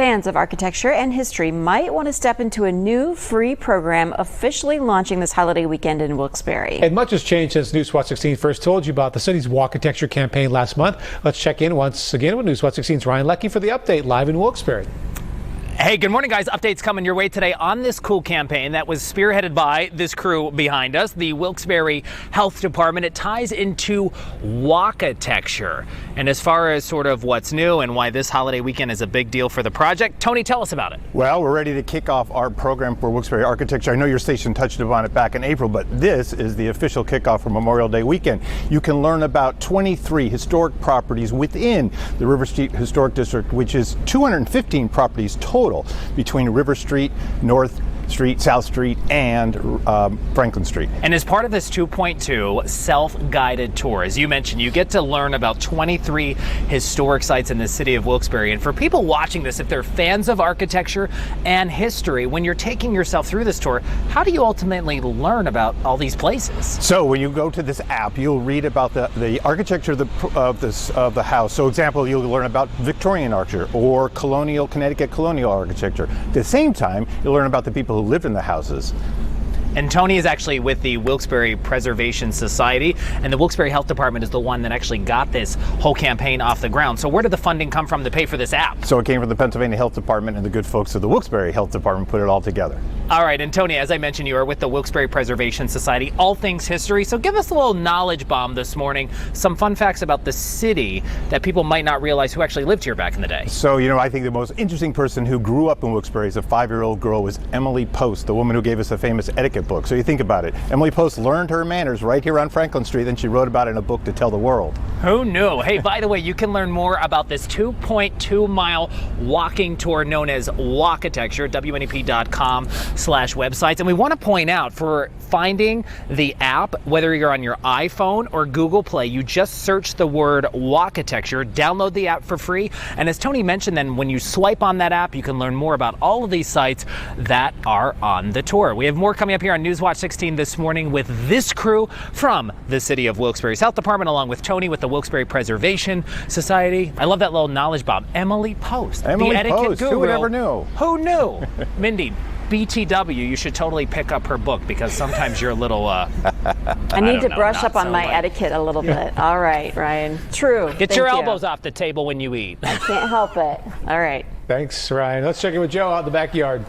Fans of architecture and history might want to step into a new free program officially launching this holiday weekend in Wilkes-Barre. And much has changed since Newswatch 16 first told you about the city's Walkitecture campaign last month. Let's check in once again with Newswatch 16's Ryan Leckie for the update live in Wilkes-Barre. Hey, good morning, guys. Updates coming your way today on this cool campaign that was spearheaded by this crew behind us, the Wilkes-Barre Health Department. It ties into Walkitecture. And as far as sort of what's new and why this holiday weekend is a big deal for the project, Tony, tell us about it. Well, we're ready to kick off our program for Wilkes-Barre Architecture. I know your station touched upon it back in April, but this is the official kickoff for Memorial Day weekend. You can learn about 23 historic properties within the River Street Historic District, which is 215 properties total between River Street, North Street, South Street, and Franklin Street. And as part of this 2.2 self-guided tour, as you mentioned, you get to learn about 23 historic sites in the city of Wilkes-Barre. And for people watching this, if they're fans of architecture and history, when you're taking yourself through this tour, how do you ultimately learn about all these places? So when you go to this app, you'll read about the architecture of the house. So example, you'll learn about Victorian architecture or Connecticut colonial architecture. At the same time, you'll learn about the people who lived in the houses. And Tony is actually with the Wilkes-Barre Preservation Society, and the Wilkes-Barre Health Department is the one that actually got this whole campaign off the ground. So where did the funding come from to pay for this app? So it came from the Pennsylvania Health Department, and the good folks of the Wilkes-Barre Health Department put it all together. All right, and Tony, as I mentioned, you are with the Wilkes-Barre Preservation Society, all things history. So give us a little knowledge bomb this morning, some fun facts about the city that people might not realize who actually lived here back in the day. So, I think the most interesting person who grew up in Wilkes-Barre as a 5-year-old girl was Emily Post, the woman who gave us the famous etiquette book. So you think about it. Emily Post learned her manners right here on Franklin Street, and she wrote about it in a book to tell the world. Who knew? Hey, by the way, you can learn more about this 2.2-mile walking tour known as Walkitecture, WNEP.com/websites. And we want to point out, for finding the app, whether you're on your iPhone or Google Play, you just search the word Walkitecture, download the app for free. And as Tony mentioned, then when you swipe on that app, you can learn more about all of these sites that are on the tour. We have more coming up here on Newswatch 16 this morning with this crew from the city of Wilkes-Barre's Health Department, along with Tony with the Wilkes-Barre Preservation Society. I love that little knowledge bomb. Emily Post, Emily the etiquette Post. guru. Who would ever knew? Who knew? Mindy, BTW, you should totally pick up her book, because sometimes you're a little, I need to brush up on my etiquette a little bit. All right, Ryan. True. Get your elbows off the table when you eat. I can't help it. All right. Thanks, Ryan. Let's check in with Joe out in the backyard.